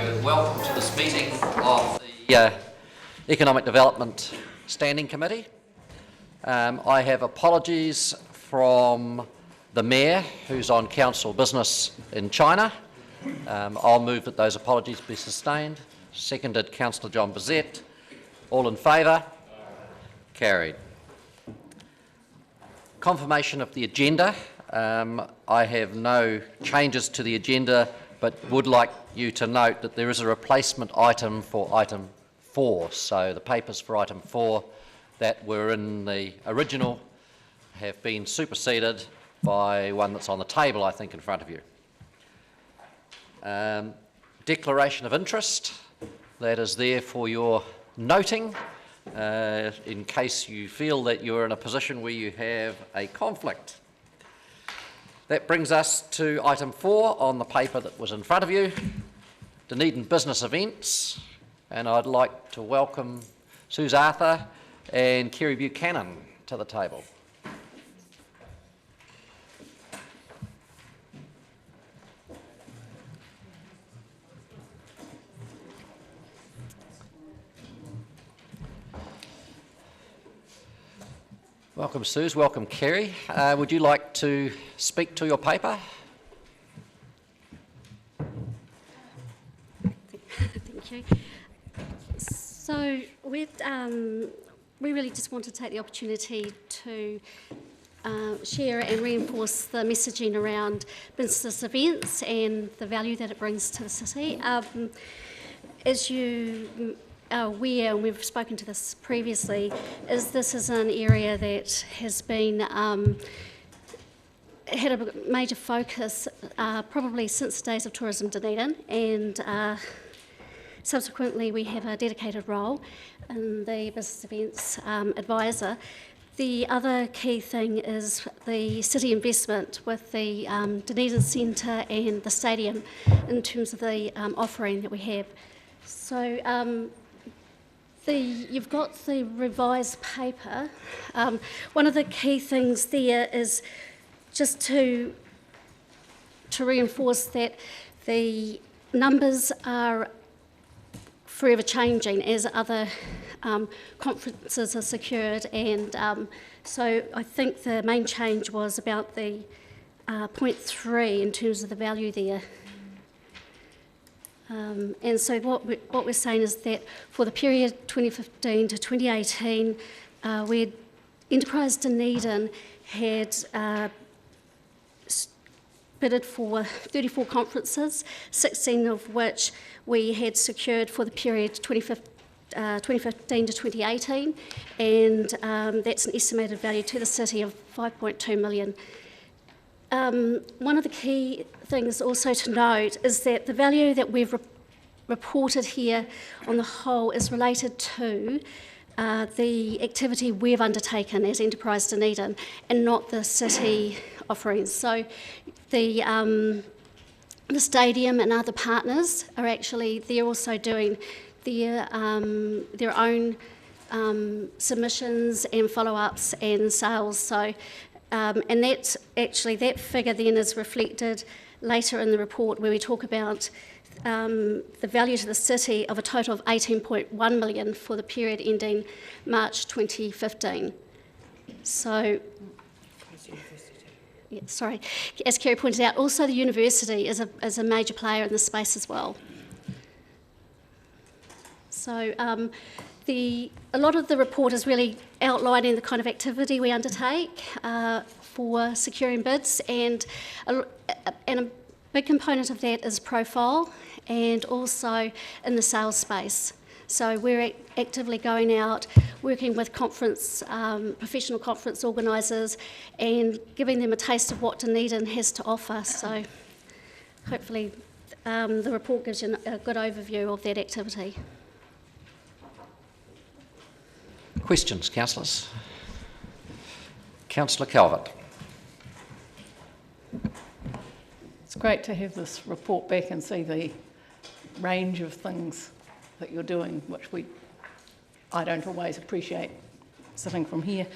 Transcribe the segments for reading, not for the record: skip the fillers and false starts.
So, welcome to this meeting of the Economic Development Standing Committee. I have apologies from the Mayor, who's on council business in China. I'll move that those apologies be sustained. Seconded, Councillor John Bezette. All in favour? Carried. Confirmation of the agenda. I have no changes to the agenda, but would like you to note that there is a replacement item for item 4. So the papers for item 4 that were in the original have been superseded by one that's on the table, I think, in front of you. Declaration of interest, that is there for your noting, in case you feel that you're in a position where you have a conflict. That brings us to item 4 on the paper that was in front of you, Dunedin Business Events, and I'd like to welcome Suze Arthur and Kerry Buchanan to the table. Welcome, Suze. Welcome, Kerry. Would you like to speak to your paper? Thank you. So we really just want to take the opportunity to share and reinforce the messaging around business events and the value that it brings to the city. As you aware, and we've spoken to this previously, this is an area that has been had a major focus probably since the days of Tourism Dunedin, and subsequently we have a dedicated role in the business events advisor. The other key thing is the city investment with the Dunedin Centre and the stadium in terms of the offering that we have. So you've got the revised paper. One of the key things there is just to reinforce that the numbers are forever changing as other conferences are secured, and so I think the main change was about the 0.3 in terms of the value there. And so what we're saying is that for the period 2015 to 2018, where Enterprise Dunedin had bidded for 34 conferences, 16 of which we had secured for the period 2015 to 2018, and that's an estimated value to the city of $5.2 million. One of the key things also to note is that the value that we've reported here on the whole is related to the activity we've undertaken as Enterprise Dunedin and not the city offerings. So the stadium and other partners are actually, they're also doing their own submissions and follow-ups and sales. So and that's actually, that figure then is reflected later in the report where we talk about the value to the city of a total of $18.1 million for the period ending March 2015. So, yeah, sorry, as Kerry pointed out, also the university is a major player in the space as well. So a lot of the report is really outlining the kind of activity we undertake for securing bids, and a big component of that is profile and also in the sales space. So we're actively going out, working with professional conference organisers and giving them a taste of what Dunedin has to offer. So hopefully the report gives you a good overview of that activity. Questions, councillors? Councillor Calvert. It's great to have this report back and see the range of things that you're doing, which I don't always appreciate sitting from here.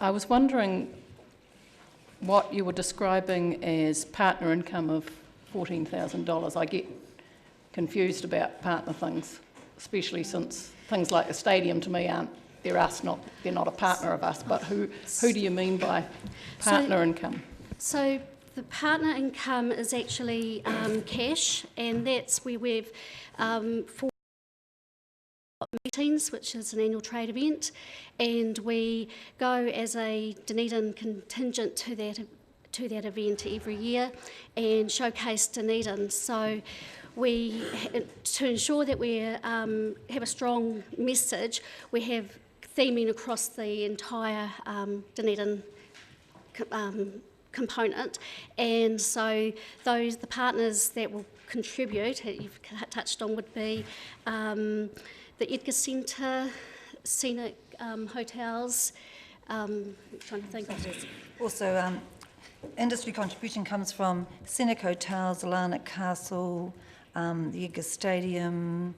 I was wondering what you were describing as partner income of $14,000. I get confused about partner things, especially since things like the stadium to me they're not a partner of us, but who do you mean by partner income? So the partner income is actually cash, and that's where we've for meetings, which is an annual trade event, and we go as a Dunedin contingent to that event every year and showcase Dunedin. So to ensure that we have a strong message, we have theming across the entire Dunedin component, and so the partners that will contribute, you've touched on, would be the Edgar Centre, Scenic Hotels, I'm trying to think of this. Also, industry contribution comes from Scenic Hotels, Larnac Castle, the Edgar Stadium,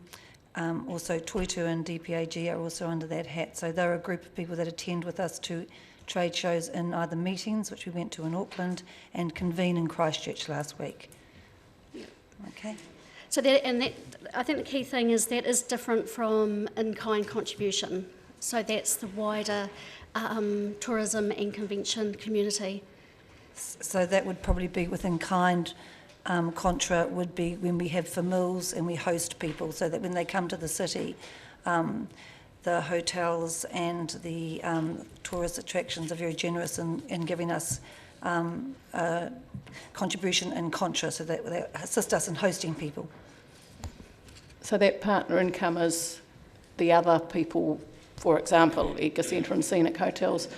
also Toitu and DPAG are also under that hat. So they're a group of people that attend with us to trade shows in either meetings, which we went to in Auckland, and convene in Christchurch last week. Yeah. Okay. So I think the key thing is that is different from in-kind contribution. So that's the wider tourism and convention community. So that would probably be within kind. Contra would be when we have for meals and we host people, so that when they come to the city, the hotels and the tourist attractions are very generous in giving us a contribution in contra, so that they assist us in hosting people. So that partner income is the other people, for example, Edgar Centre and Scenic Hotels,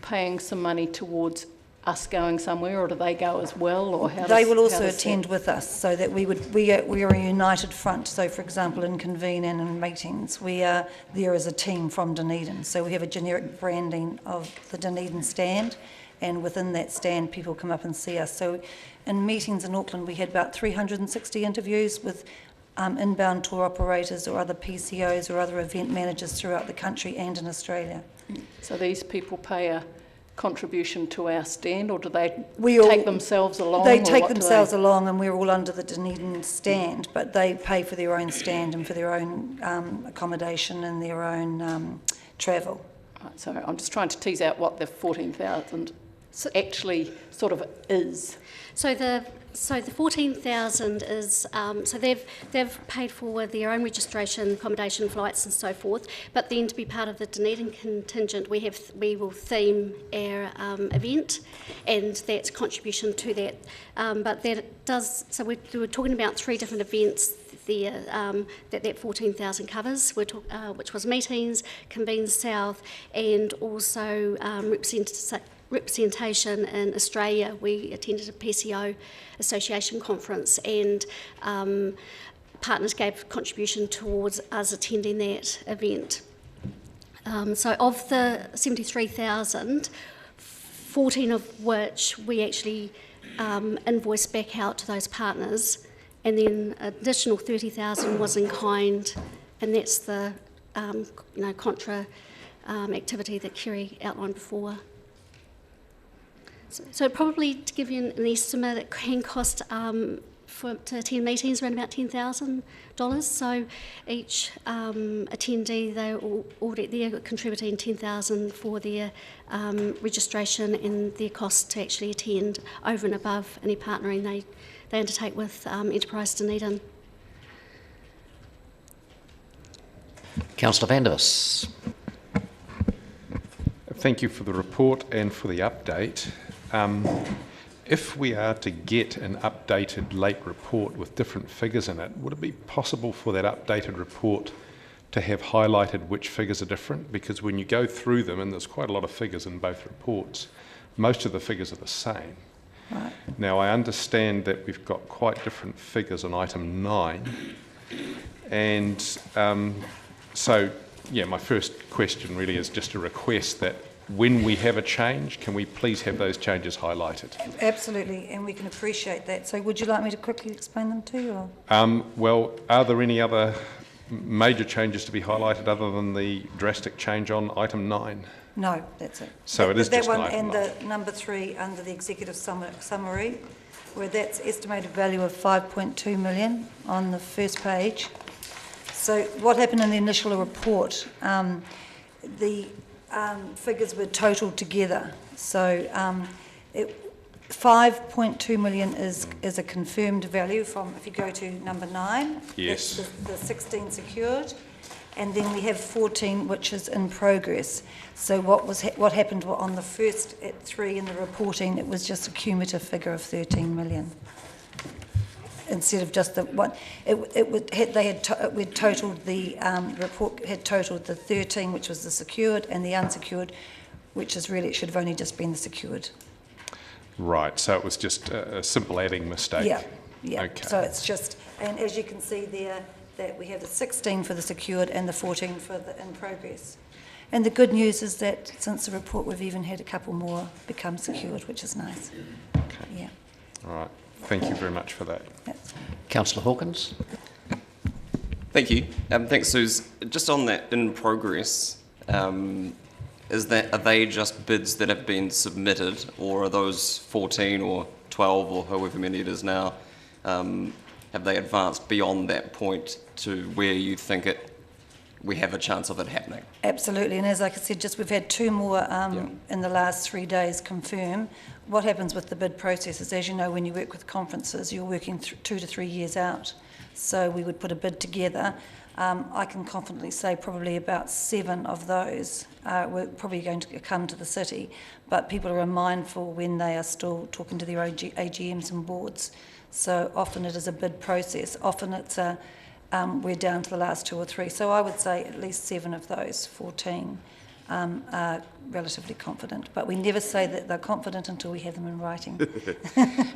paying some money towards us going somewhere, or do they go as well, or how? They will also attend with us, so that we are a united front. So, for example, in convene and in meetings, we are there as a team from Dunedin. So we have a generic branding of the Dunedin stand, and within that stand, people come up and see us. So, in meetings in Auckland, we had about 360 interviews with inbound tour operators or other PCOs or other event managers throughout the country and in Australia. So these people pay a contribution to our stand, or do they take themselves along? They take themselves along, and we're all under the Dunedin stand, but they pay for their own stand and for their own accommodation and their own travel. Right, so I'm just trying to tease out what the 14,000 actually sort of is. So the 14,000 is so they've paid for their own registration, accommodation, flights, and so forth. But then to be part of the Dunedin contingent, we will theme our event, and that's contribution to that. But that does. So we're talking about 3 different events there that 14,000 covers, which was meetings, Convene South, and also representation in Australia. We attended a PCO association conference, and partners gave contribution towards us attending that event. So of the 73,000, 14 of which we actually invoiced back out to those partners, and then additional 30,000 was in kind, and that's the contra activity that Kerry outlined before. So probably, to give you an estimate, it can cost to attend meetings around about $10,000. So each attendee, they're contributing $10,000 for their registration and their costs to actually attend, over and above any partnering they undertake with Enterprise Dunedin. Councillor Vandevers. Thank you for the report and for the update. If we are to get an updated late report with different figures in it, would it be possible for that updated report to have highlighted which figures are different? Because when you go through them, and there's quite a lot of figures in both reports, most of the figures are the same. Right. Now, I understand that we've got quite different figures on item 9. And so, my first question really is just a request that when we have a change, can we please have those changes highlighted? Absolutely, and we can appreciate that. So would you like me to quickly explain them to you? Well, are there any other major changes to be highlighted other than the drastic change on item 9? No, that's it. So it is that just one, item and 9. the number 3 under the executive summary, where that's estimated value of 5.2 million on the first page. So what happened in the initial report, the figures were totaled together. So 5.2 million is a confirmed value from, if you go to number 9, Yes. that's the 16 secured, and then we have 14 which is in progress. So what happened on the first at 3 in the reporting, it was just a cumulative figure of 13 million. Instead of just the one, we'd totaled the report had totaled the 13, which was the secured, and the unsecured, which is really, it should have only just been the secured. Right, so it was just a simple adding mistake. Yeah. Okay. So it's just, and as you can see there, that we have the 16 for the secured and the 14 for the in progress. And the good news is that since the report, we've even had a couple more become secured, which is nice. Okay. Yeah. All right. Thank you very much for that. That's, Councillor Hawkins. Thank you. Thanks, Suze. Just on that in progress, are they just bids that have been submitted, or are those 14 or 12 or however many it is now, have they advanced beyond that point to where you think we have a chance of it happening? absolutely. And as I said, just we've had 2 more in the last 3 days confirm. What happens with the bid process is, as you know, when you work with conferences, you're working 2 to 3 years out. So we would put a bid together. I can confidently say probably about 7 of those were probably going to come to the city, but people are mindful when they are still talking to their AGMs and boards. So often it is a bid process. Often it's we're down to the last 2 or 3. So I would say at least 7 of those 14 are relatively confident. But we never say that they're confident until we have them in writing.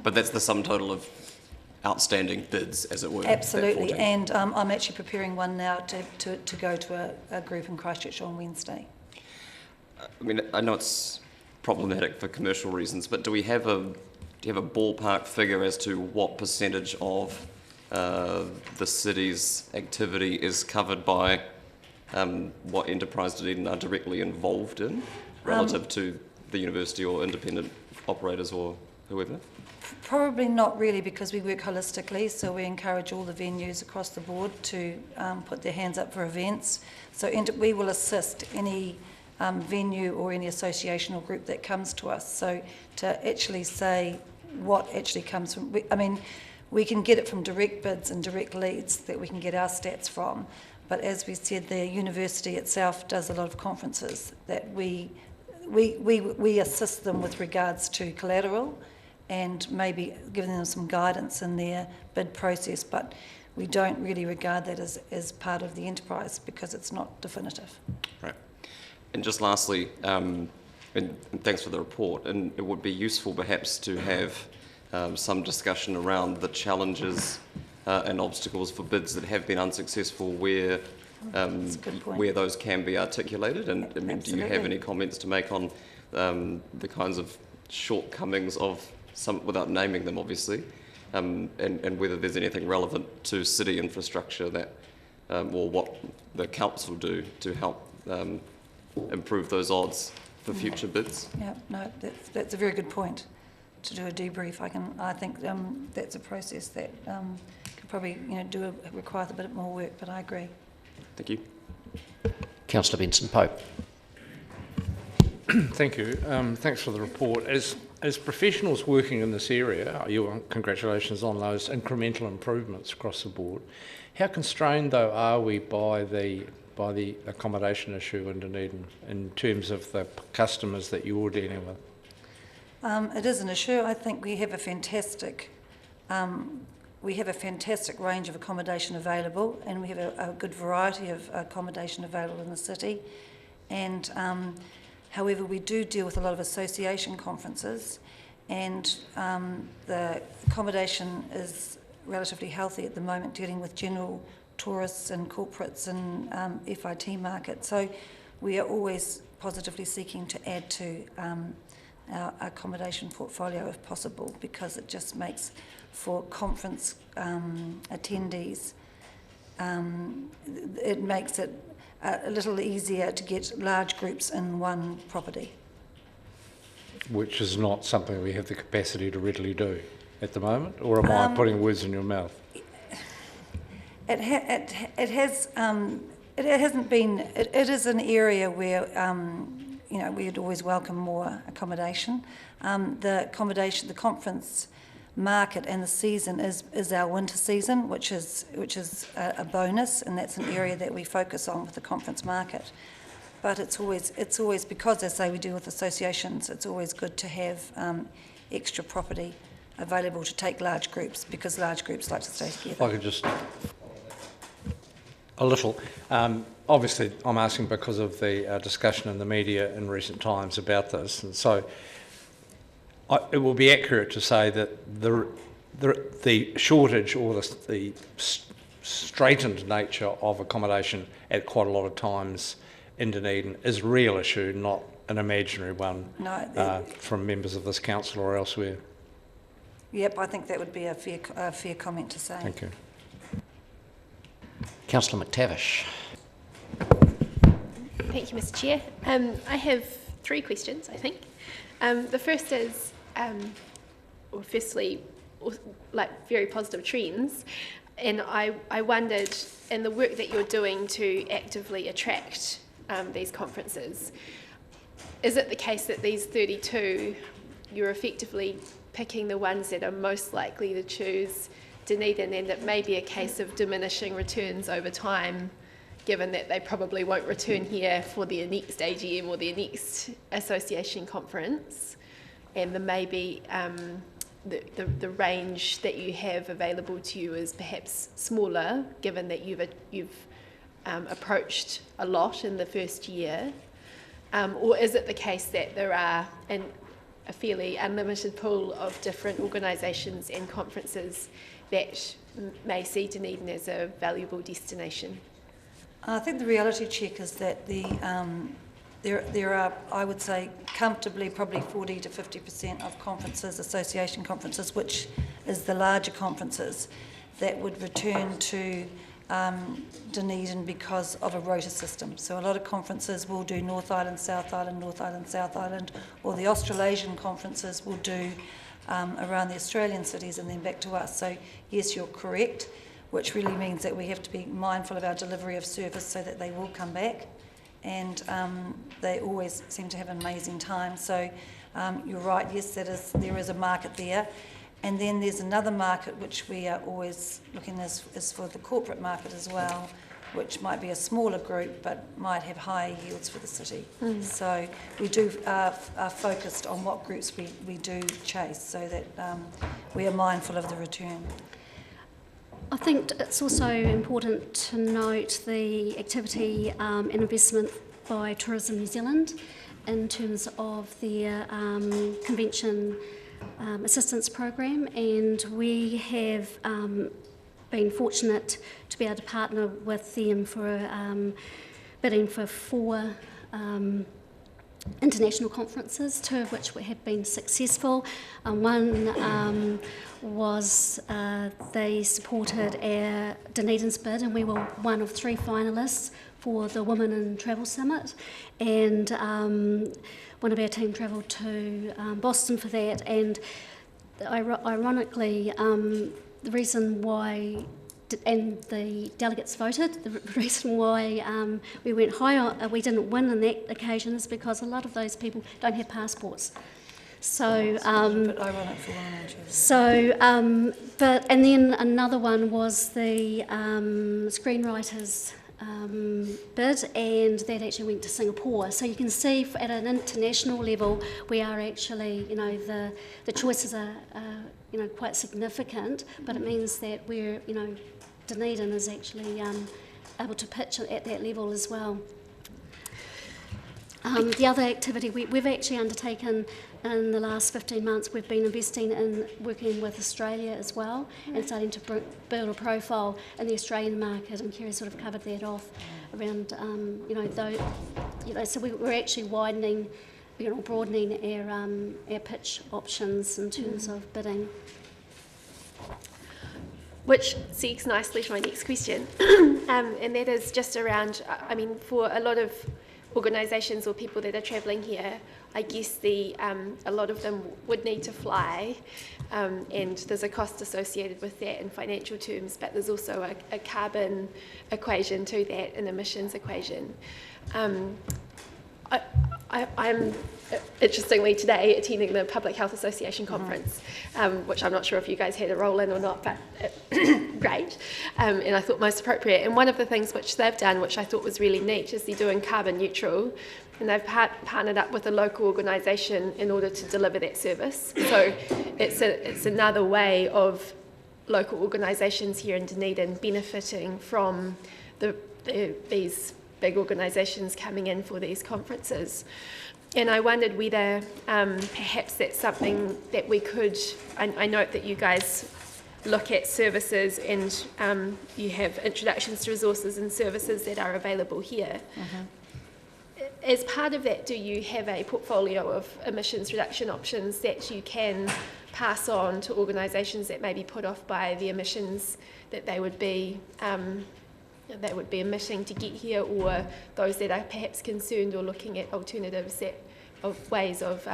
But that's the sum total of outstanding bids, as it were. that Absolutely. 14. And I'm actually preparing one now to go to a group in Christchurch on Wednesday. I mean, I know it's problematic for commercial reasons, but do you have a ballpark figure as to what percentage of the city's activity is covered by what Enterprise Dunedin are directly involved in, relative to the university or independent operators or whoever? Probably not really, because we work holistically, so we encourage all the venues across the board to put their hands up for events. So we will assist any venue or any association or group that comes to us. So to actually say what actually comes from, we can get it from direct bids and direct leads that we can get our stats from. But as we said, the university itself does a lot of conferences that we assist them with regards to collateral and maybe giving them some guidance in their bid process, but we don't really regard that as part of the enterprise because it's not definitive. Right. And just lastly, and thanks for the report, and it would be useful perhaps to have some discussion around the challenges and obstacles for bids that have been unsuccessful where That's a good point. where those can be articulated, and I mean, do you have Absolutely. any comments to make on the kinds of shortcomings of some, without naming them obviously, and whether there's anything relevant to city infrastructure that, or what the council do to help improve those odds for future bids? Yeah, no, that's a very good point. To do a debrief, I think that's a process that could probably require a bit more work, but I agree. Thank you. Councillor Benson Pope. Thank you. Thanks for the report. As professionals working in this area, congratulations on those incremental improvements across the board. How constrained, though, are we by the accommodation issue in Dunedin in terms of the customers that you're dealing with? It is an issue. I think we have a fantastic range of accommodation available, and we have a good variety of accommodation available in the city. And however, we do deal with a lot of association conferences, and the accommodation is relatively healthy at the moment, dealing with general tourists and corporates and FIT market. So we are always positively seeking to add to our accommodation portfolio if possible, because it just makes for conference attendees, it makes it a little easier to get large groups in one property. Which is not something we have the capacity to readily do. at the moment, or am I putting words in your mouth? It hasn't been. It is an area where we'd always welcome more accommodation. The conference market and the season is our winter season, which is a bonus, and that's an area that we focus on with the conference market. But it's always because, as I say, we deal with associations. It's always good to have extra property available to take large groups, because large groups like to stay together. If I could just a little. Obviously, I'm asking because of the discussion in the media in recent times about this, and so it will be accurate to say that the shortage or the straitened nature of accommodation at quite a lot of times in Dunedin is a real issue, not an imaginary one. No, from members of this council or elsewhere. Yep, I think that would be a fair comment to say. Thank you. Councillor McTavish. Thank you, Mr. Chair. I have 3 questions, I think. The first is, firstly, very positive trends, and I wondered, in the work that you're doing to actively attract these conferences, is it the case that these 32, you're effectively picking the ones that are most likely to choose Dunedin, and it may be a case of diminishing returns over time, given that they probably won't return here for their next AGM or their next association conference, and there may be the range that you have available to you is perhaps smaller, given that you've approached a lot in the first year, or is it the case that there are a fairly unlimited pool of different organisations and conferences that may see Dunedin as a valuable destination? I think the reality check is that there are, I would say, comfortably probably 40 to 50% of conferences, association conferences, which is the larger conferences, that would return to Dunedin because of a rota system. So a lot of conferences will do North Island, South Island, North Island, South Island, or the Australasian conferences will do around the Australian cities and then back to us. So yes, you're correct, which really means that we have to be mindful of our delivery of service so that they will come back, and they always seem to have an amazing time. So you're right, yes, there is a market there. And then there's another market which we are always looking at is for the corporate market as well, which might be a smaller group but might have higher yields for the city. So we are focused on what groups we do chase, so that we are mindful of the return. I think it's also important to note the activity and investment by Tourism New Zealand in terms of their convention assistance program, and we have been fortunate to be able to partner with them for bidding for 4 international conferences, 2 of which have been successful. One was they supported our Dunedin's bid, and we were one of 3 finalists for the Women in Travel Summit, and one of our team travelled to Boston for that, and ironically the reason why, and the delegates voted, the reason why we went high, we didn't win on that occasion, is because a lot of those people don't have passports. So, But ironic for women and children. So, and then another one was the screenwriters bid, and that actually went to Singapore. So you can see at an international level, we are actually, the choices are, quite significant, but it means that we're, Dunedin is actually able to pitch at that level as well. The other activity we've actually undertaken in the last 15 months, we've been investing in working with Australia as well, and starting to build a profile in the Australian market, and Kerry sort of covered that off around, so we're actually widening, broadening our pitch options in terms of bidding. Which segues nicely to my next question, and that is just around, for a lot of organisations or people that are travelling here, I guess a lot of them would need to fly, and there's a cost associated with that in financial terms, but there's also a carbon equation to that, an emissions equation. I'm interestingly today attending the Public Health Association conference, which I'm not sure if you guys had a role in or not, but great, and I thought most appropriate. And one of the things which they've done, which I thought was really neat, is they're doing carbon neutral, and they've partnered up with a local organisation in order to deliver that service. So it's another way of local organisations here in Dunedin benefiting from these big organisations coming in for these conferences. And I wondered whether perhaps that's something that we could, I note that you guys look at services and you have introductions to resources and services that are available here. As part of that, do you have a portfolio of emissions reduction options that you can pass on to organisations that may be put off by the emissions that they would be emitting to get here, or those that are perhaps concerned or looking at alternatives of ways of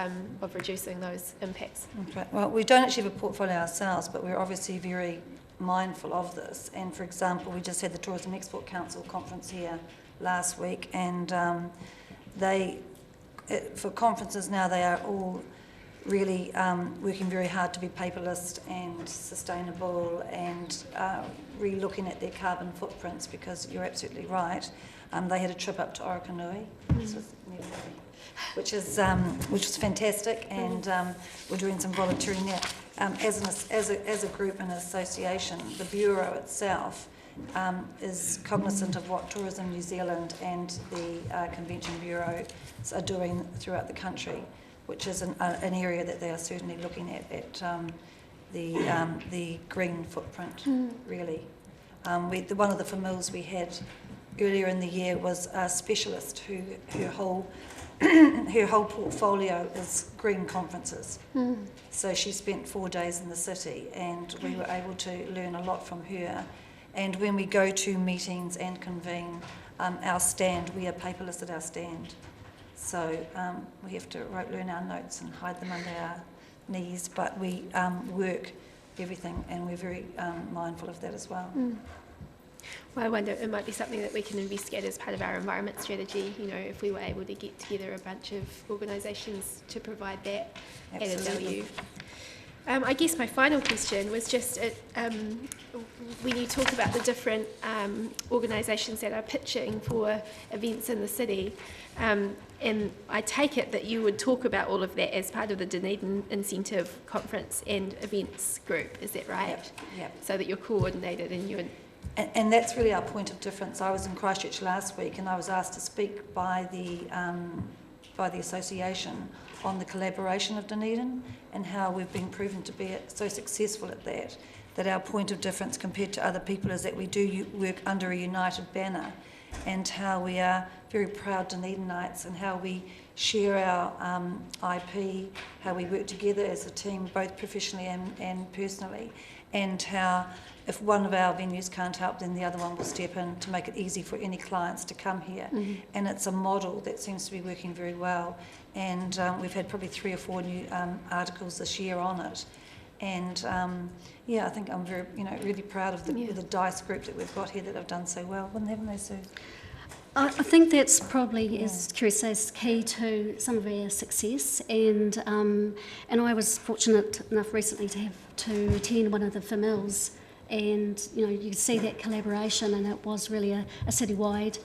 reducing those impacts? Okay. Well, we don't actually have a portfolio ourselves, but we're obviously very mindful of this. And for example, we just had the Tourism Export Council conference here last week, and for conferences now, they are all really working very hard to be paperless and sustainable, and re-looking at their carbon footprints, because you're absolutely right. They had a trip up to Orokonui, which was fantastic, and we're doing some volunteering there. As a group and association, the Bureau itself is cognizant of what Tourism New Zealand and the Convention Bureau are doing throughout the country, which is an area that they are certainly looking at the green footprint, really. One of the familiars we had earlier in the year was a specialist who her whole portfolio is green conferences. So she spent 4 days in the city, and we were able to learn a lot from her. And when we go to meetings and convene our stand, we are paperless at our stand. So we have to learn our notes and hide them under our knees, but we work everything, and we're very mindful of that as well. Well, I wonder, it might be something that we can investigate as part of our environment strategy, you know, if we were able to get together a bunch of organisations to provide that added value. I guess my final question was just, when you talk about the different organisations that are pitching for events in the city, and I take it that you would talk about all of that as part of the Dunedin Incentive Conference and Events Group, is that right? Yep. So that you're coordinated and you... And that's really our point of difference. I was in Christchurch last week, and I was asked to speak by the association on the collaboration of Dunedin and how we've been proven to be so successful at that our point of difference compared to other people is that we do work under a united banner, and how we are very proud Dunedinites, and how we share our IP, how we work together as a team, both professionally and personally, and how if one of our venues can't help, then the other one will step in to make it easy for any clients to come here. And it's a model that seems to be working very well. And we've had probably 3 or 4 new articles this year on it. And I think I'm very, really proud of the DICE group that we've got here that have done so well. Haven't they, Sue? I think that's probably, as Kerry says, key to some of our success. And I was fortunate enough recently to attend one of the FMILs, and you could see that collaboration, and it was really a citywide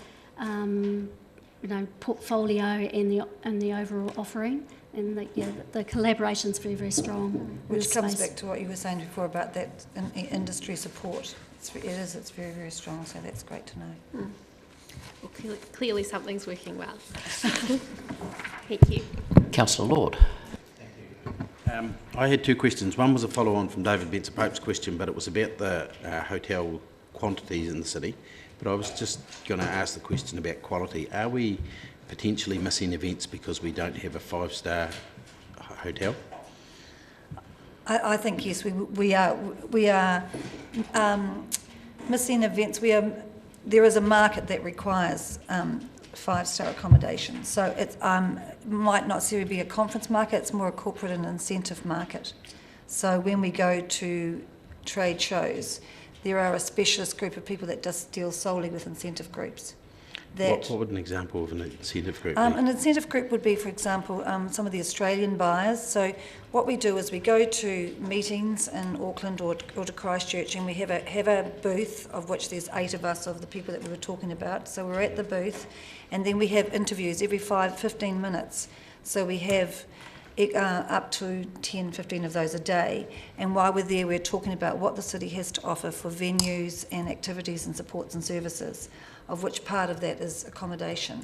portfolio and the overall offering, and the collaboration's very, very strong. Which comes back to what you were saying before about that industry support. It's very, very strong, so that's great to know. Well, clearly something's working well. Thank you. Councillor Lord. I had 2 questions. One was a follow-on from David Benson-Pope's question, but it was about the hotel quantities in the city. But I was just going to ask the question about quality. Are we potentially missing events because we don't have a 5-star hotel? I think yes, we are missing events. There is a market that requires 5-star accommodation. So it might not necessarily be a conference market, it's more a corporate and incentive market. So when we go to trade shows, there are a specialist group of people that just deal solely with incentive groups. What would an example of an incentive group be? An incentive group would be, for example, some of the Australian buyers. So what we do is we go to meetings in Auckland or to Christchurch, and we have a booth, of which there's 8 of us, of the people that we were talking about. So we're at the booth, and then we have interviews every 15 minutes. So we have up to 10, 15 of those a day. And while we're there, we're talking about what the city has to offer for venues and activities and supports and services, of which part of that is accommodation.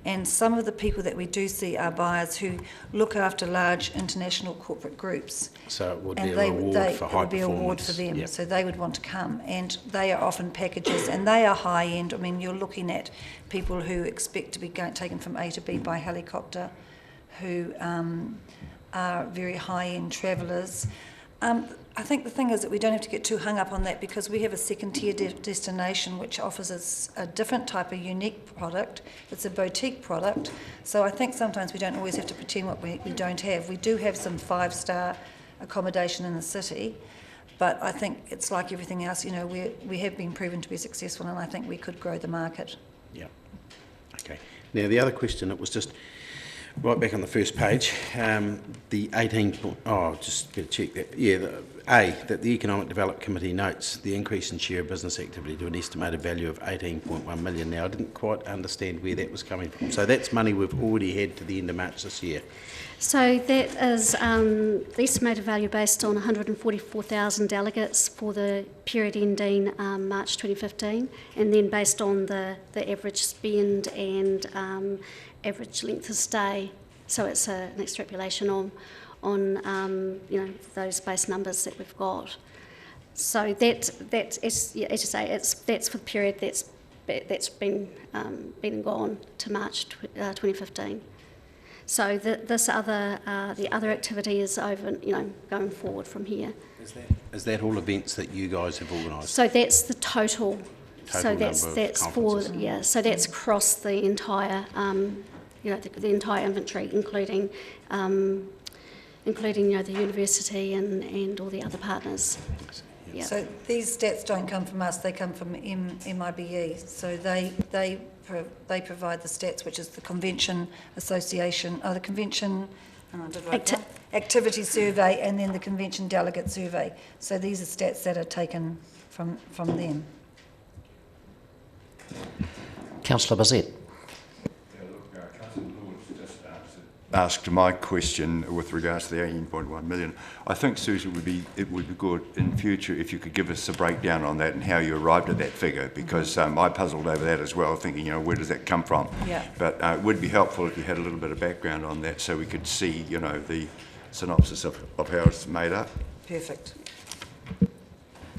And some of the people that we do see are buyers who look after large international corporate groups. So it would be a reward for high performance. It would be a reward for them, so they would want to come. And they are often packages, and they are high-end. I mean, you're looking at people who expect to be taken from A to B by helicopter, who are very high-end travellers. I think the thing is that we don't have to get too hung up on that, because we have a second-tier destination which offers us a different type of unique product. It's a boutique product. So I think sometimes we don't always have to pretend what we don't have. We do have some 5-star accommodation in the city, but I think it's like everything else, you know, we have been proven to be successful, and I think we could grow the market. Yeah. Okay. Now the other question, it was just right back on the first page, the 18 point, just better check that. Yeah, that the Economic Development Committee notes the increase in share of business activity to an estimated value of 18.1 million. Now, I didn't quite understand where that was coming from. So that's money we've already had to the end of March this year. So that is the estimated value based on 144,000 delegates for the period ending March 2015, and then based on the average spend and average length of stay. So it's an extrapolation on you know, those base numbers that we've got. So that as you say, that's for the period that's been and gone to March 2015. So the other activity is over, you know, going forward from here. Is that all events that you guys have organised? So that's the total. So that's for, conferences. yeah. So that's across the entire, you know, the entire inventory, including you know, the university and all the other partners. Yep. So these stats don't come from us; they come from MIBE. So they provide the stats, which is the Convention Association, the Convention Activity Survey, and then the Convention Delegate Survey. So these are stats that are taken from them. Councillor Bazette. Asked my question with regards to the 18.1 million. I think, Susie, it would be good in future if you could give us a breakdown on that and how you arrived at that figure, because I puzzled over that as well, thinking, you know, where does that come from? Yeah. But it would be helpful if you had a little bit of background on that, so we could see, you know, the synopsis of how it's made up. Perfect.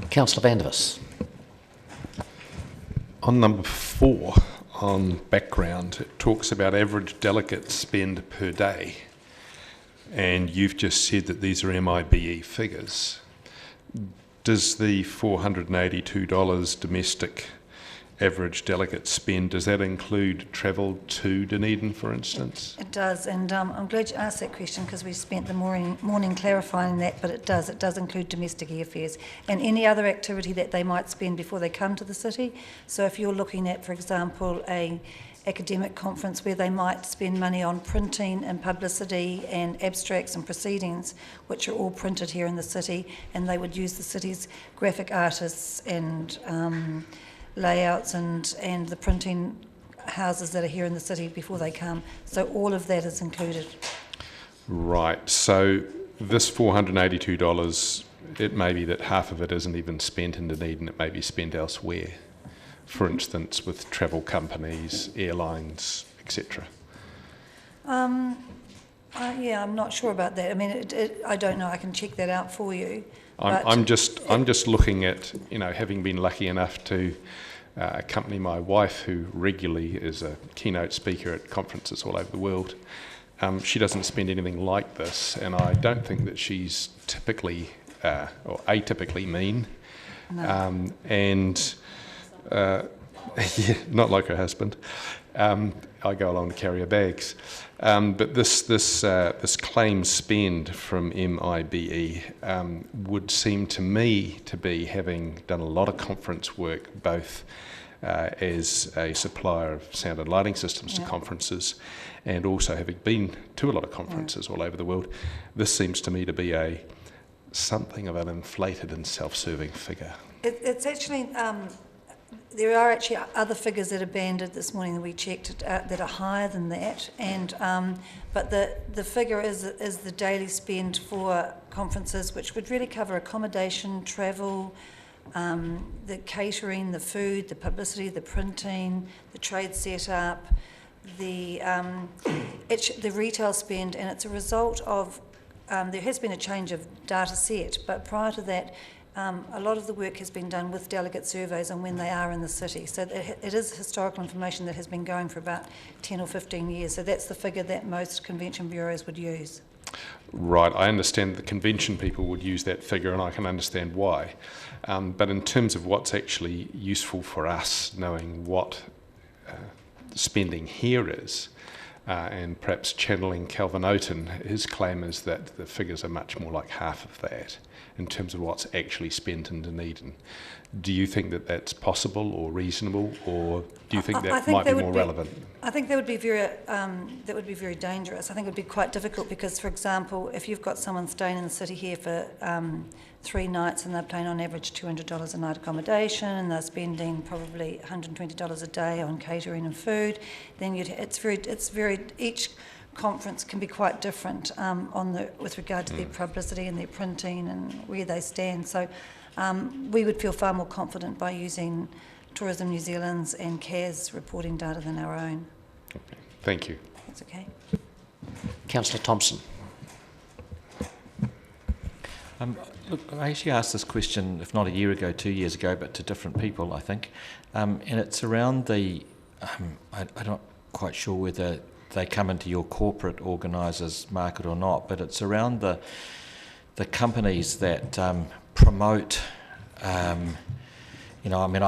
Councillor Vandevers. On number 4, on background, it talks about average delegate spend per day, and you've just said that these are MIBE figures. Does the $482 domestic average delegate spend, does that include travel to Dunedin, for instance? It does, and I'm glad you asked that question, because we spent the morning clarifying that, but it does include domestic airfares and any other activity that they might spend before they come to the city. So if you're looking at, for example, a academic conference where they might spend money on printing and publicity and abstracts and proceedings, which are all printed here in the city, and they would use the city's graphic artists and layouts and the printing houses that are here in the city before they come. So all of that is included. Right, so this $482, it may be that half of it isn't even spent in Dunedin, it may be spent elsewhere. For instance, with travel companies, airlines, etc. Yeah, I'm not sure about that. I mean, I don't know. I can check that out for you. I'm just looking at, you know, having been lucky enough to accompany my wife, who regularly is a keynote speaker at conferences all over the world. She doesn't spend anything like this, and I don't think that she's typically or atypically mean. No. Yeah, not like her husband. I go along to carry her bags. But this claim spend from MIBE would seem to me to be, having done a lot of conference work, both as a supplier of sound and lighting systems to conferences, and also having been to a lot of conferences all over the world, this seems to me to be something of an inflated and self-serving figure. It's actually, there are actually other figures that are banded this morning that we checked that are higher than that, and but the figure is the daily spend for conferences, which would really cover accommodation, travel, the catering, the food, the publicity, the printing, the trade setup, the retail spend, and it's a result of there has been a change of data set, but prior to that, a lot of the work has been done with delegate surveys on when they are in the city. So it is historical information that has been going for about 10 or 15 years. So that's the figure that most convention bureaus would use. Right, I understand the convention people would use that figure, and I can understand why. But in terms of what's actually useful for us, knowing what spending here is, and perhaps channeling Calvin Oaten, his claim is that the figures are much more like half of that in terms of what's actually spent in Dunedin. Do you think that that's possible or reasonable, or do you think that might be more relevant? I think that would be very dangerous. I think it would be quite difficult because, for example, if you've got someone staying in the city here for 3 nights and they're paying on average $200 a night accommodation and they're spending probably $120 a day on catering and food, then each conference can be quite different with regard to their publicity and their printing and where they stand. So we would feel far more confident by using Tourism New Zealand's and CAS reporting data than our own. Okay. Thank you. That's okay. Councillor Thompson. Look, I actually asked this question, if not a year ago, 2 years ago, but to different people, I think. And it's around I'm not quite sure whether they come into your corporate organisers market or not, but it's around the companies that promote, I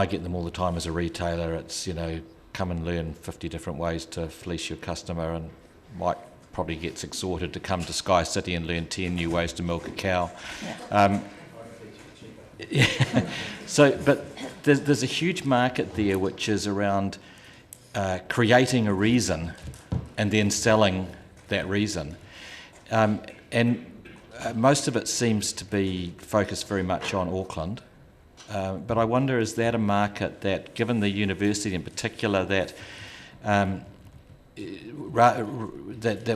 get them all the time as a retailer. It's, come and learn 50 different ways to fleece your customer, and Mike probably gets exhorted to come to Sky City and learn 10 new ways to milk a cow. Yeah. But there's a huge market there which is around creating a reason and then selling that reason. Most of it seems to be focused very much on Auckland. But I wonder, is that a market that, given the university in particular, that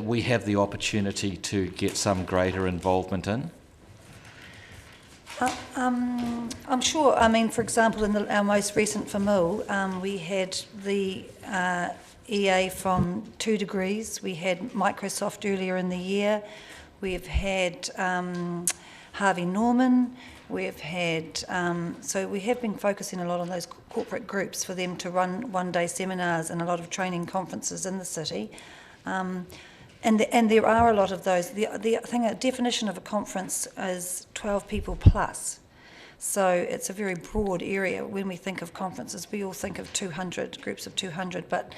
we have the opportunity to get some greater involvement in? I'm sure. I mean, for example, in our most recent FAMU, we had the EA from 2 Degrees. We had Microsoft earlier in the year. We've had Harvey Norman. We've had, so we have been focusing a lot on those corporate groups for them to run one-day seminars and a lot of training conferences in the city. And there are a lot of those. The thing, a definition of a conference is 12 people plus. So it's a very broad area. When we think of conferences, we all think of 200, groups of 200, but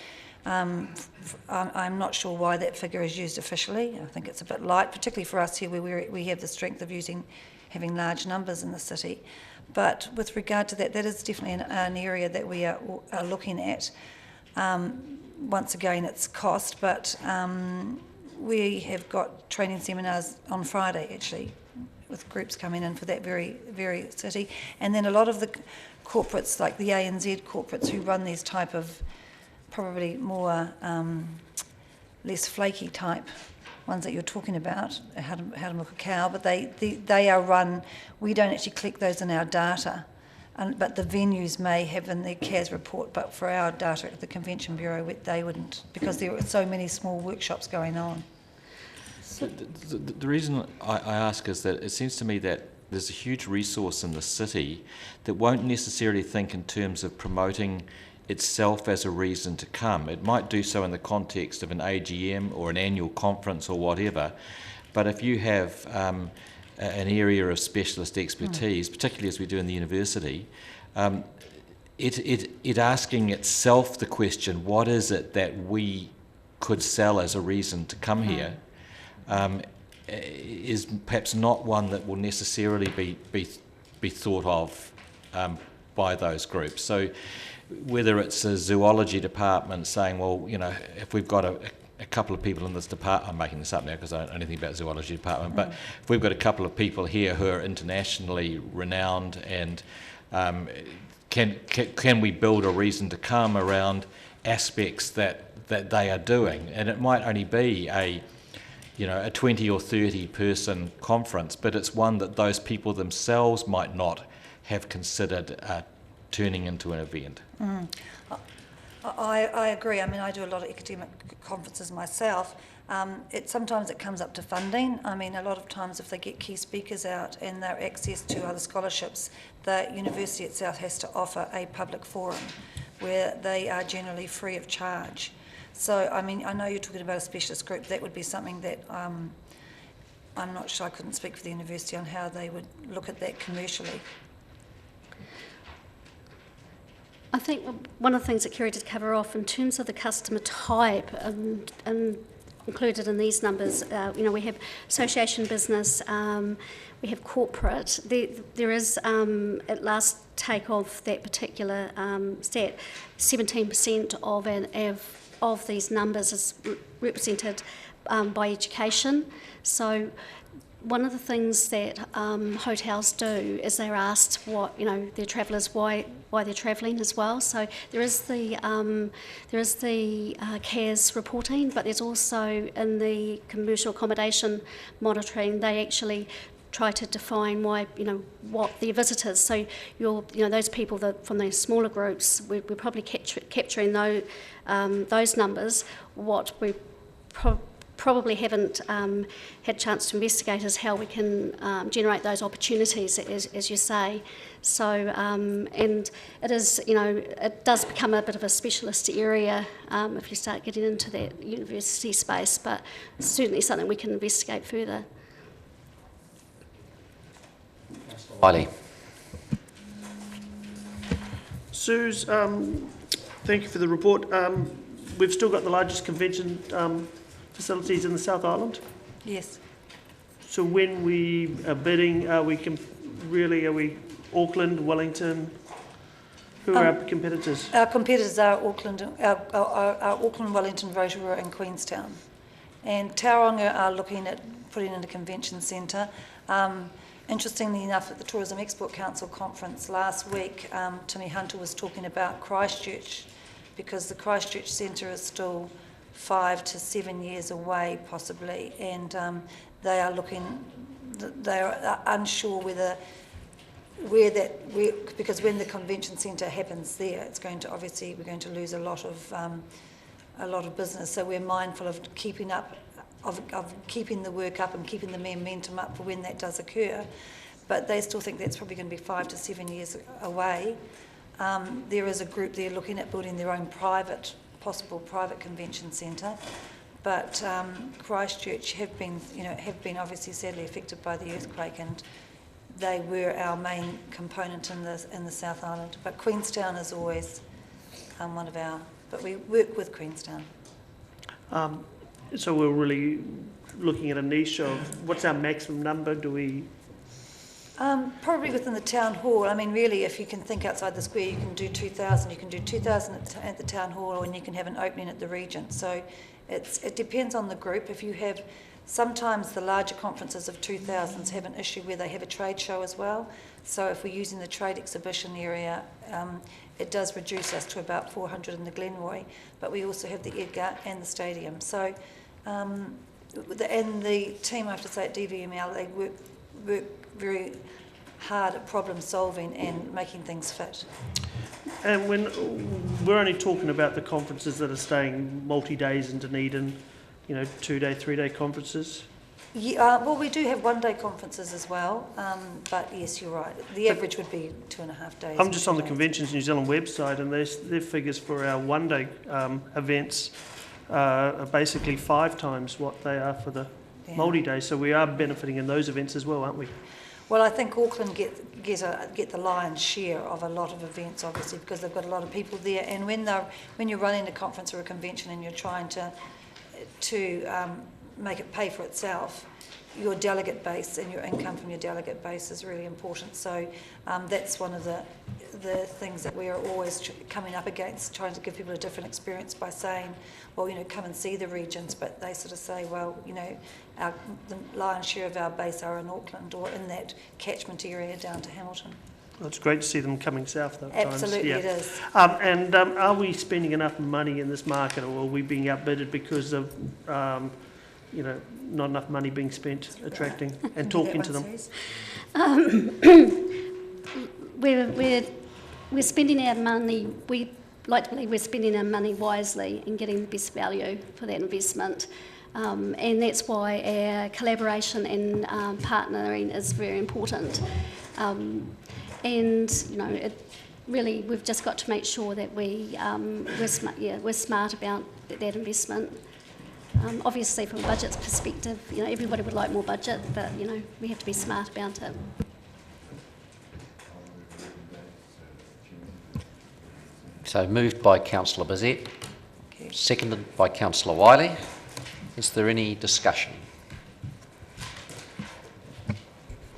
I'm not sure why that figure is used officially. I think it's a bit light, particularly for us here where we have the strength of having large numbers in the city. But with regard to that is definitely an area that we are looking at. Once again, it's cost, but we have got training seminars on Friday, actually, with groups coming in for that very, very city. And then a lot of the corporates, like the ANZ corporates who run these type of probably more less flaky type ones that you're talking about, how to milk a cow, but they are run, we don't actually collect those in our data, but the venues may have in their CAS report, but for our data at the Convention Bureau, they wouldn't, because there are so many small workshops going on. The reason I ask is that it seems to me that there's a huge resource in the city that won't necessarily think in terms of promoting itself as a reason to come. It might do so in the context of an AGM or an annual conference or whatever, but if you have an area of specialist expertise, particularly as we do in the university, it asking itself the question, what is it that we could sell as a reason to come here, is perhaps not one that will necessarily be thought of by those groups. So whether it's a zoology department saying, well, you know, if we've got a couple of people in this department, I'm making this up now because I don't know anything about zoology department, but if we've got a couple of people here who are internationally renowned, and can we build a reason to come around aspects that they are doing? And it might only be a 20 or 30 person conference, but it's one that those people themselves might not have considered turning into an event. I agree. I mean, I do a lot of academic conferences myself. Sometimes it comes up to funding. I mean, a lot of times if they get key speakers out and their access to other scholarships, the university itself has to offer a public forum where they are generally free of charge. So, I mean, I know you're talking about a specialist group. That would be something that I'm not sure, I couldn't speak for the university on how they would look at that commercially. I think one of the things that Kerry did cover off in terms of the customer type and included in these numbers, we have association business, we have corporate. There is, at last take of that particular stat, 17% of these numbers is represented by education. So one of the things that hotels do is they're asked what their travellers why they're travelling as well. So there is the CAS reporting, but there's also in the commercial accommodation monitoring they actually try to define why what their visitors. So those people that from those smaller groups, we're probably capturing those numbers. What we probably haven't had a chance to investigate is how we can generate those opportunities, as you say. So, and it is, it does become a bit of a specialist area if you start getting into that university space, but it's certainly something we can investigate further. Wiley. Suze, thank you for the report. We've still got the largest convention facilities in the South Island. Yes. So when we are bidding, are we Auckland, Wellington? Who are our competitors? Our competitors are Auckland, Wellington, Rotorua and Queenstown. And Tauranga are looking at putting in a convention centre. Interestingly enough, at the Tourism Export Council conference last week, Timmy Hunter was talking about Christchurch, because the Christchurch Centre is still 5 to 7 years away, possibly, and they are unsure because when the convention centre happens there, it's going to we're going to lose a lot of business. So we're mindful of keeping up, of keeping the work up and keeping the momentum up for when that does occur. But they still think that's probably going to be 5 to 7 years away. There is a group there looking at building their own possible private convention centre, but Christchurch have been obviously sadly affected by the earthquake, and they were our main component in the South Island. But Queenstown is always one of our. But we work with Queenstown. So we're really looking at a niche of what's our maximum number? Do we? Probably within the town hall. I mean, really, if you can think outside the square, you can do 2,000. You can do 2,000 at the town hall, and you can have an opening at the Regent. So it depends on the group. If you have, sometimes the larger conferences of 2,000s have an issue where they have a trade show as well. So if we're using the trade exhibition area, it does reduce us to about 400 in the Glenroy. But we also have the Edgar and the stadium. So, and the team, I have to say, at DVML, they work very hard at problem solving and making things fit. And when we're only talking about the conferences that are staying multi-days in Dunedin, 2-day, 3-day conferences? Yeah, well, we do have 1-day conferences as well, but yes, you're right. The average would be 2.5 days. I'm just on the Conventions New Zealand website, and their figures for our 1-day events are basically 5 times what they are for the multi-day. So we are benefiting in those events as well, aren't we? Well, I think Auckland get the lion's share of a lot of events, obviously, because they've got a lot of people there. And when you're running a conference or a convention and you're trying to make it pay for itself, your delegate base and your income from your delegate base is really important. So that's one of the things that we are always coming up against, trying to give people a different experience by saying, well, come and see the regions, but they sort of say, well, the lion's share of our base are in Auckland or in that catchment area down to Hamilton. Well, it's great to see them coming south, though. Absolutely, times. it is. And are we spending enough money in this market, or are we being outbidded because of, not enough money being spent attracting and talking to them? We're spending our money. We like to believe we're spending our money wisely and getting the best value for that investment. And that's why our collaboration and partnering is very important. We've just got to make sure that we're smart about that investment. Obviously, from a budget's perspective, everybody would like more budget, but we have to be smart about it. So moved by Councillor Bizet, seconded by Councillor Wiley. Is there any discussion?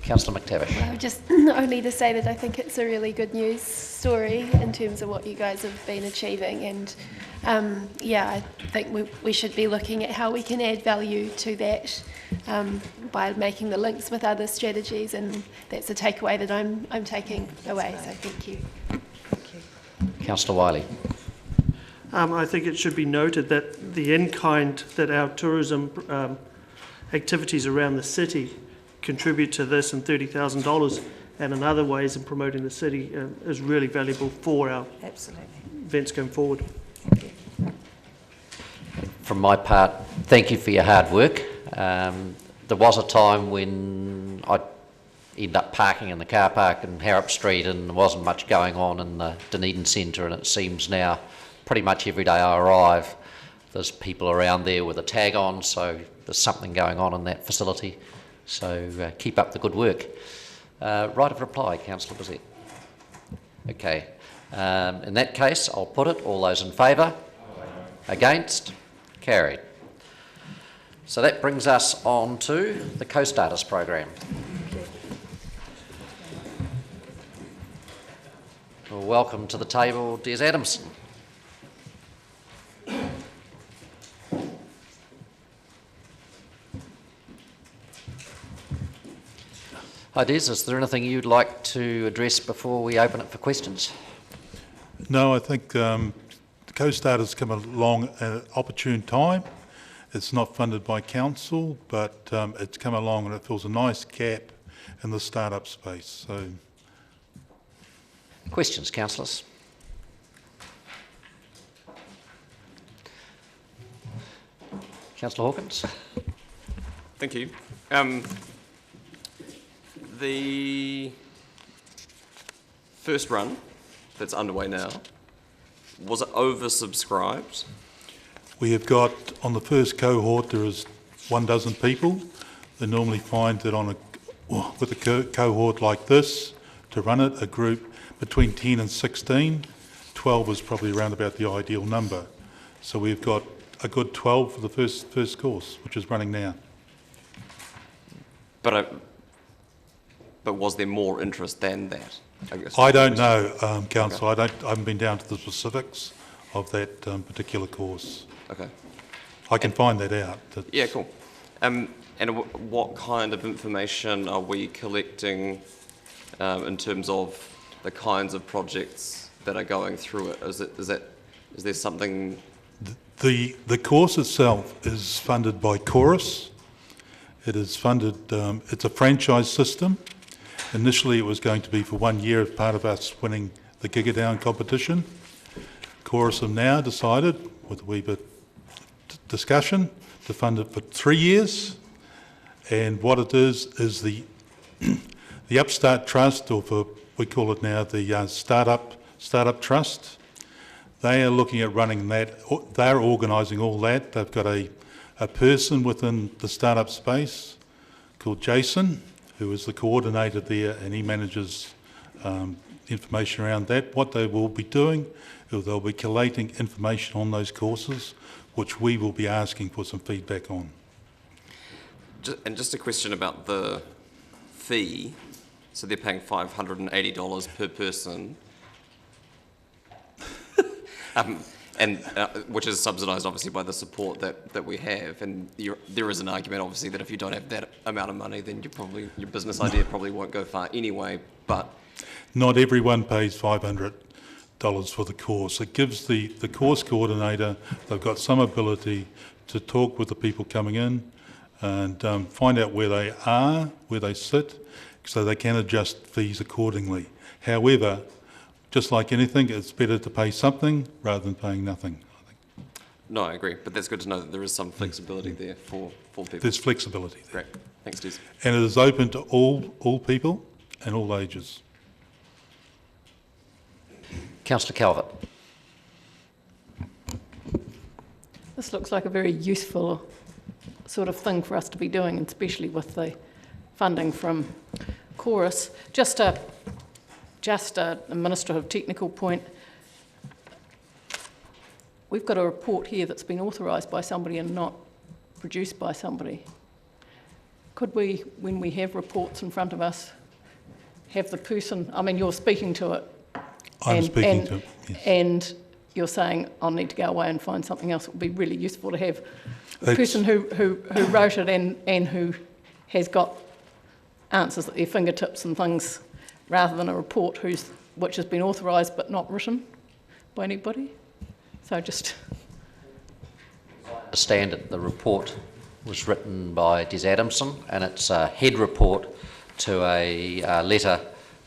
Councillor McTavish. Well, just only to say that I think it's a really good news story in terms of what you guys have been achieving, and I think we should be looking at how we can add value to that by making the links with other strategies, and that's a takeaway that I'm taking away. So thank you. Councillor Wiley. I think it should be noted that the in-kind that our tourism activities around the city contribute to this, and $30,000 and in other ways in promoting the city is really valuable for our events going forward. From my part, thank you for your hard work. There was a time when I ended up parking in the car park in Harrop Street and there wasn't much going on in the Dunedin centre, and it seems now pretty much every day I arrive there's people around there with a tag on, so there's something going on in that facility. So keep up the good work. Right of reply, Councillor Bizet. Okay. In that case, I'll put it. All those in favour? Against? Carried. So that brings us on to the Co-Starters program. Well, welcome to the table, Des Adamson. Hi Des, is there anything you'd like to address before we open it for questions? No, I think the Co-Starters come along at an opportune time. It's not funded by council, but it's come along and it fills a nice gap in the startup space. So, questions, councillors? Councillor Hawkins. Thank you. The first run that's underway now, was it oversubscribed? we have got, on the first cohort, there is 12 people. They normally find that with a cohort like this, to run it, a group between 10 and 16, 12 is probably around about the ideal number. So we've got a good 12 for the first course, which is running now. But was there more interest than that? I don't know, Council. Okay. I haven't been down to the specifics of that particular course. Okay. I can find that out. Yeah, cool. And what kind of information are we collecting in terms of the kinds of projects that are going through it? Is there something? The course itself is funded by Chorus. It is funded. It's a franchise system. Initially, it was going to be for 1 year as part of us winning the Gigadown competition. Chorus have now decided, with a wee bit discussion, to fund it for 3 years. And what it is the the Upstart Trust, or we call it now the Startup Trust. They are looking at running that. They're organising all that. They've got a person within the startup space called Jason, who is the coordinator there, and he manages information around that. What they will be doing is they'll be collating information on those courses, which we will be asking for some feedback on. And just a question about the fee. So they're paying $580 per person, which is subsidised obviously by the support that we have. And there is an argument obviously that if you don't have that amount of money, then your business idea probably won't go far anyway. But not everyone pays $500 for the course. It gives the course coordinator, they've got some ability to talk with the people coming in and find out where they are, where they sit, so they can adjust fees accordingly. However, just like anything, it's better to pay something rather than paying nothing, I think. No, I agree, but that's good to know that there is some flexibility there for people. There's flexibility there. Great, thanks, Des. And it is open to all people and all ages. Councillor Calvert. This looks like a very useful sort of thing for us to be doing, and especially with the funding from Chorus. Just a administrative technical point. We've got a report here that's been authorised by somebody and not produced by somebody. Could we, when we have reports in front of us, have the person, I mean, you're speaking to it. I'm speaking to it, yes. And you're saying, I'll need to go away and find something else. It would be really useful to have the person who wrote it and who has got answers at their fingertips and things, rather than a report which has been authorised but not written by anybody. So just... I understand it, the report was written by Des Adamson, and it's a head report to a letter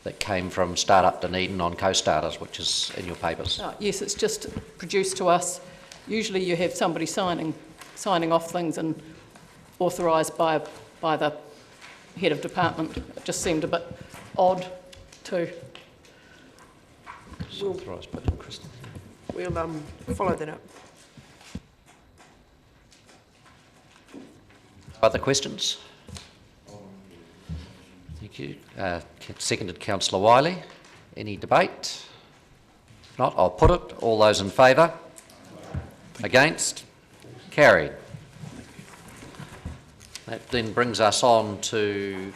that came from Startup Dunedin on co-starters, which is in your papers. Oh, yes, it's just produced to us. Usually you have somebody signing off things and authorised by the head of department. It just seemed a bit odd to... We'll follow that up. Other questions? Thank you. Seconded Councillor Wiley. Any debate? If not, I'll put it. All those in favour? Against? Carried. That then brings us on to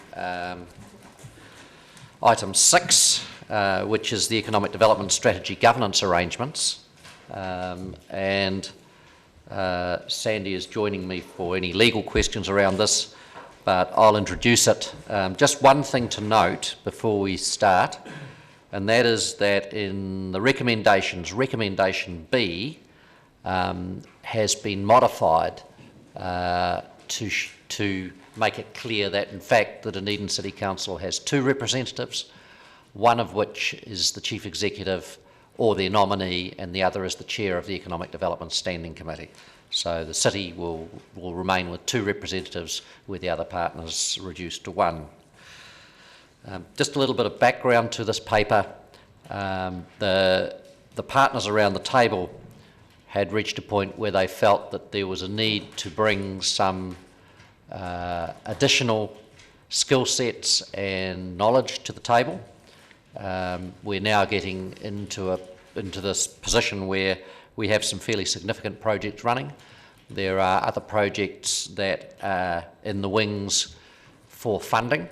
item 6, which is the Economic Development Strategy Governance Arrangements. And Sandy is joining me for any legal questions around this, but I'll introduce it. Just one thing to note before we start, and that is that in the recommendations, recommendation B has been modified to make it clear that in fact the Dunedin City Council has 2 representatives, one of which is the Chief Executive or their nominee, and the other is the Chair of the Economic Development Standing Committee. So the City will remain with 2 representatives, with the other partners reduced to 1. Just a little bit of background to this paper. The partners around the table had reached a point where they felt that there was a need to bring some additional skill sets and knowledge to the table. We're now getting into this position where we have some fairly significant projects running. There are other projects that are in the wings for funding,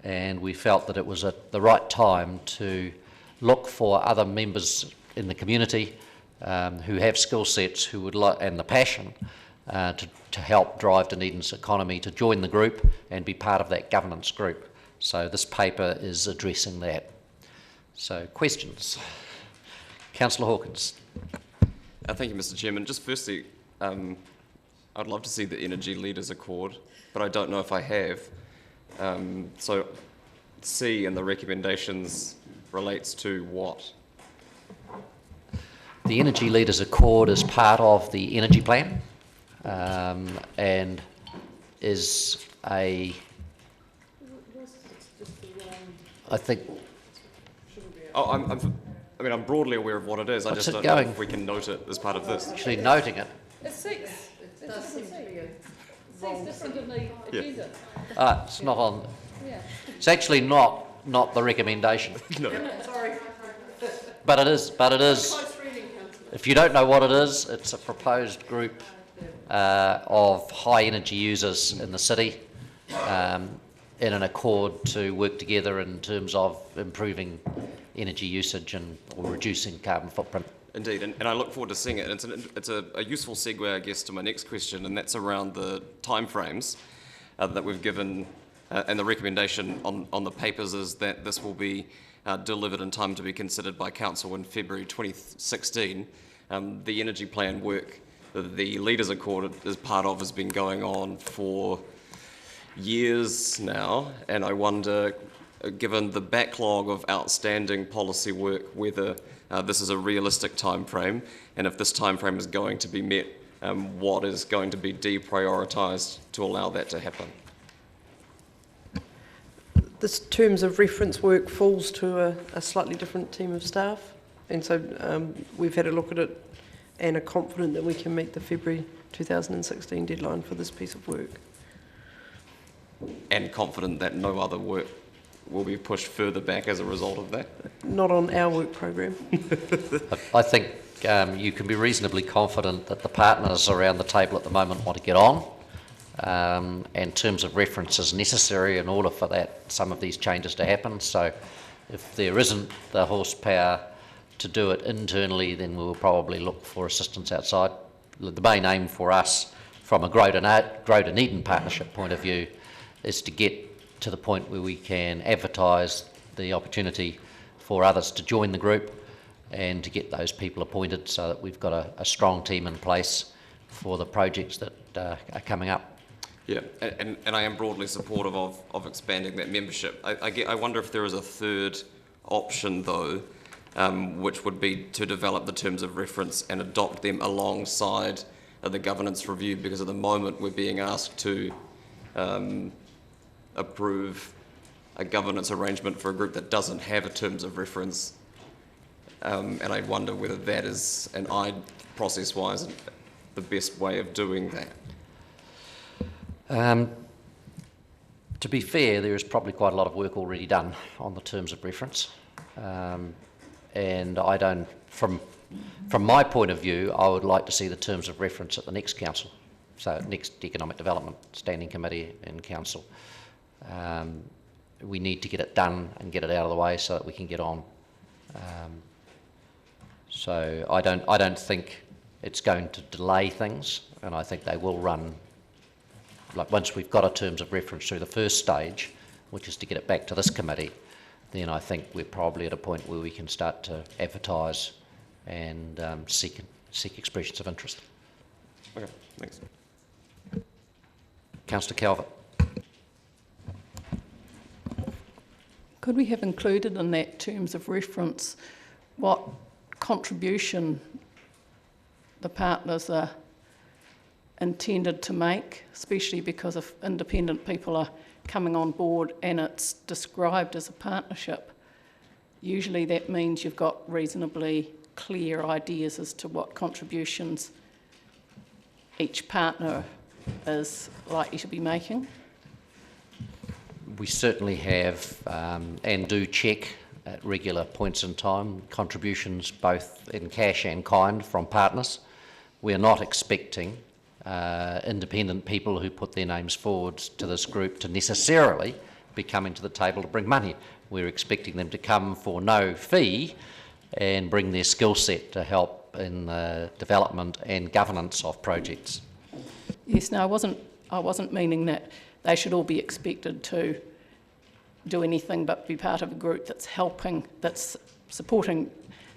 and we felt that it was at the right time to look for other members in the community who have skill sets who would and the passion to help drive Dunedin's economy, to join the group and be part of that governance group. So this paper is addressing that. So questions? Councillor Hawkins. Thank you, Mr. Chairman. Just firstly, I'd love to see the Energy Leaders Accord, but I don't know if I have. So C in the recommendations relates to what? The Energy Leaders Accord is part of the energy plan and is I think... Oh, I'm broadly aware of what it is. I just don't know if we can note it as part of this. Actually noting it. It's 6. It does seem to be a different in the agenda. It's not on. It's actually not the recommendation. No. Sorry. But it is. If you don't know what it is, it's a proposed group of high energy users in the city in an accord to work together in terms of improving energy usage or reducing carbon footprint. Indeed, and I look forward to seeing it. And it's a useful segue, I guess, to my next question, and that's around the timeframes that we've given, and the recommendation on the papers is that this will be delivered in time to be considered by Council in February 2016. The energy plan work that the Leaders Accord is part of has been going on for years now, and I wonder, given the backlog of outstanding policy work, whether this is a realistic time frame, and if this time frame is going to be met, what is going to be deprioritised to allow that to happen? This terms of reference work falls to a slightly different team of staff, and so we've had a look at it and are confident that we can meet the February 2016 deadline for this piece of work. And confident that no other work will be pushed further back as a result of that? Not on our work programme. I think you can be reasonably confident that the partners around the table at the moment want to get on, and terms of reference is necessary in order for some of these changes to happen. So if there isn't the horsepower to do it internally, then we will probably look for assistance outside. The main aim for us from a Grow Dunedin partnership point of view is to get to the point where we can advertise the opportunity for others to join the group and to get those people appointed so that we've got a strong team in place for the projects that are coming up. Yeah, and I am broadly supportive of expanding that membership. I wonder if there is a third option though, which would be to develop the terms of reference and adopt them alongside the governance review, because at the moment we're being asked to approve a governance arrangement for a group that doesn't have a terms of reference, and I wonder whether that is, process-wise, the best way of doing that. To be fair, there is probably quite a lot of work already done on the terms of reference, and I don't, from my point of view, I would like to see the terms of reference at the next council, so next Economic Development Standing Committee and Council. We need to get it done and get it out of the way so that we can get on. So I don't think it's going to delay things, and I think they will run. Like once we've got a terms of reference through the first stage, which is to get it back to this committee, then I think we're probably at a point where we can start to advertise and seek expressions of interest. Okay, thanks. Councillor Calvert. Could we have included in that terms of reference what contribution the partners are intended to make, especially because if independent people are coming on board and it's described as a partnership? Usually that means you've got reasonably clear ideas as to what contributions each partner is likely to be making. We certainly have and do check at regular points in time contributions both in cash and kind from partners. We're not expecting independent people who put their names forward to this group to necessarily be coming to the table to bring money. We're expecting them to come for no fee and bring their skill set to help in the development and governance of projects. Yes, no, I wasn't meaning that they should all be expected to do anything but be part of a group that's helping, that's supporting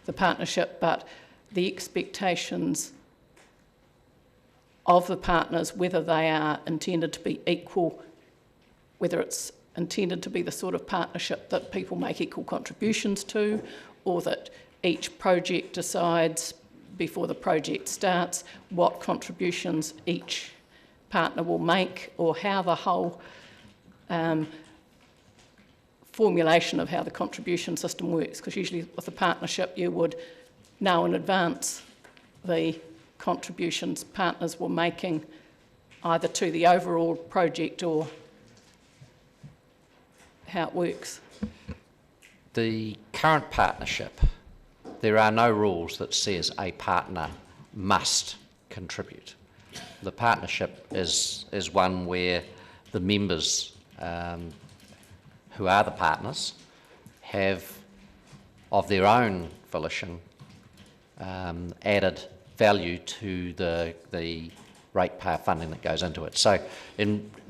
the partnership, but the expectations of the partners, whether they are intended to be equal, whether it's intended to be the sort of partnership that people make equal contributions to, or that each project decides before the project starts what contributions each partner will make, or how the whole formulation of how the contribution system works, because usually with a partnership you would know in advance the contributions partners were making either to the overall project or how it works? The current partnership, there are no rules that says a partner must contribute. The partnership is one where the members who are the partners have, of their own volition, added value to the ratepayer funding that goes into it. So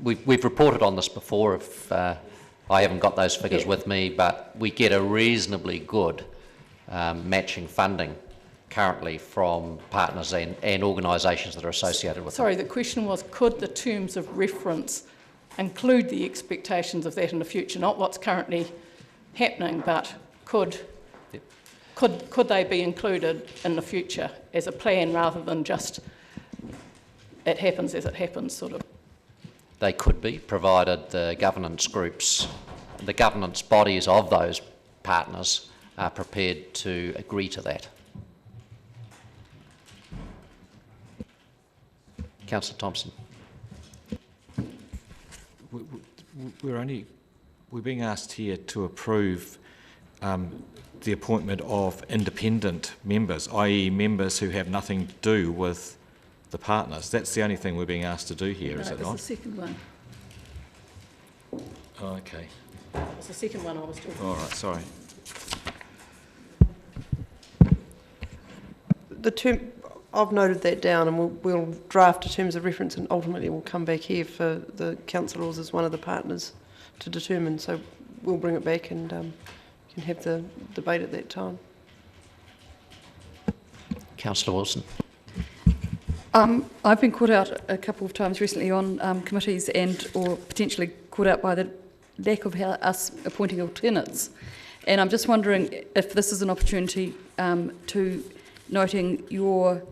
we've reported on this before. If I haven't got those figures with me, but we get a reasonably good matching funding currently from partners and organisations that are associated with Sorry, it. the question was, could the terms of reference include the expectations of that in the future? Not what's currently happening, but could they be included in the future as a plan rather than just it happens as it happens, sort of? They could be, provided the governance groups, the governance bodies of those partners are prepared to agree to that. Councillor Thompson. We're being asked here to approve the appointment of independent members, i.e. members who have nothing to do with the partners. That's the only thing we're being asked to do here, is it not? It's the second one. Oh, okay. It's the second one I was talking about. All right, sorry. The term, I've noted that down, and we'll draft a terms of reference, and ultimately we'll come back here for the councillors as one of the partners to determine. So we'll bring it back and can have the debate at that time. Councillor Wilson. I've been caught out a couple of times recently on committees or potentially caught out by the lack of us appointing alternates. And I'm just wondering if this is an opportunity to noting your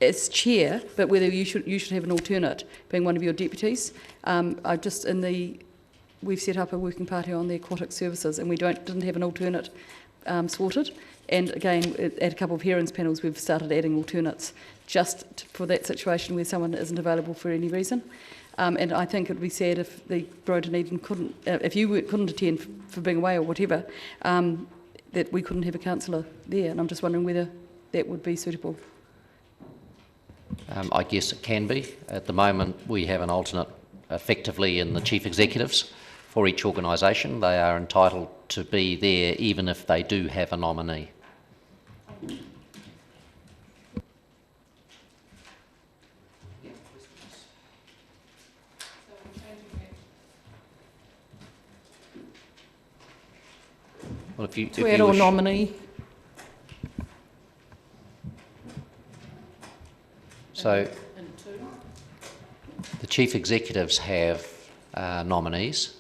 as chair, but whether you should have an alternate, being one of your deputies. We've set up a working party on the aquatic services, and we didn't have an alternate sorted. And again, at a couple of hearings panels, we've started adding alternates just for that situation where someone isn't available for any reason. And I think it would be sad if the Borough of Dunedin couldn't attend for being away or whatever, that we couldn't have a councillor there. And I'm just wondering whether that would be suitable. I guess it can be. At the moment, we have an alternate effectively in the chief executives for each organisation. They are entitled to be there even if they do have a nominee. Well, if you add or nominee. So the chief executives have nominees.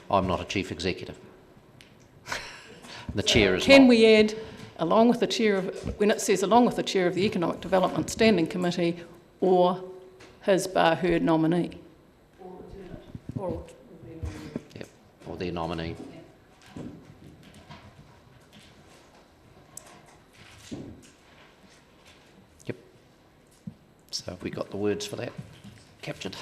I'm not a chief executive. The chair is Can not. we add, along with the chair of, when it says along with the chair of the Economic Development Standing Committee, or his bar her nominee? Yep, or their nominee. Yep. So have we got the words for that captured?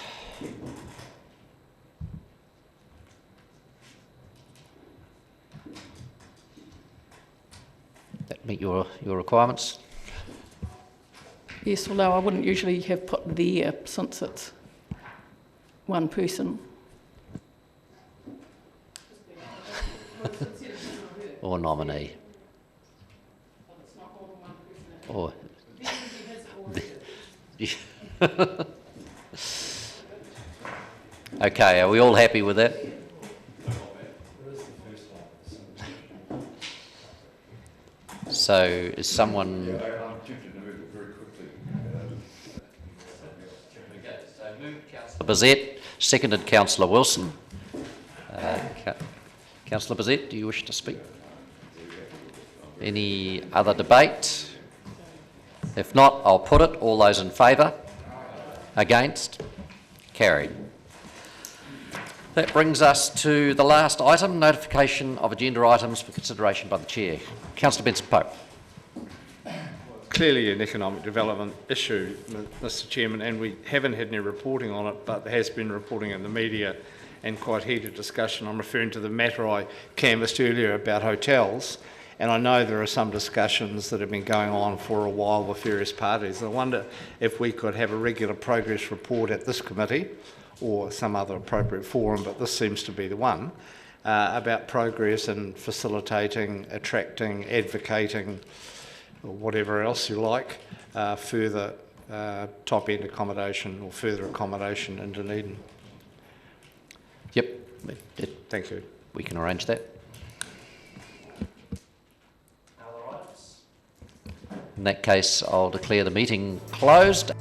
That meet your requirements? Yes, although I wouldn't usually have put there since it's one person. Or nominee. Or okay, are we all happy with that? So is someone... I'm tempted to move it very quickly. So moved Councillor Bazette, seconded Councillor Wilson. Councillor Bazette, do you wish to speak? Any other debate? If not, I'll put it. All those in favour? Against? Carried. That brings us to the last item, notification of agenda items for consideration by the Chair. Councillor Benson-Pope. clearly an economic development issue, Mr Chairman, and we haven't had any reporting on it, but there has been reporting in the media and quite heated discussion. I'm referring to the matter I canvassed earlier about hotels, and I know there are some discussions that have been going on for a while with various parties. I wonder if we could have a regular progress report at this committee or some other appropriate forum, but this seems to be the one, about progress in facilitating, attracting, advocating, or whatever else you like, further top-end accommodation or further accommodation in Dunedin. Yep. Thank you. We can arrange that. In that case, I'll declare the meeting closed.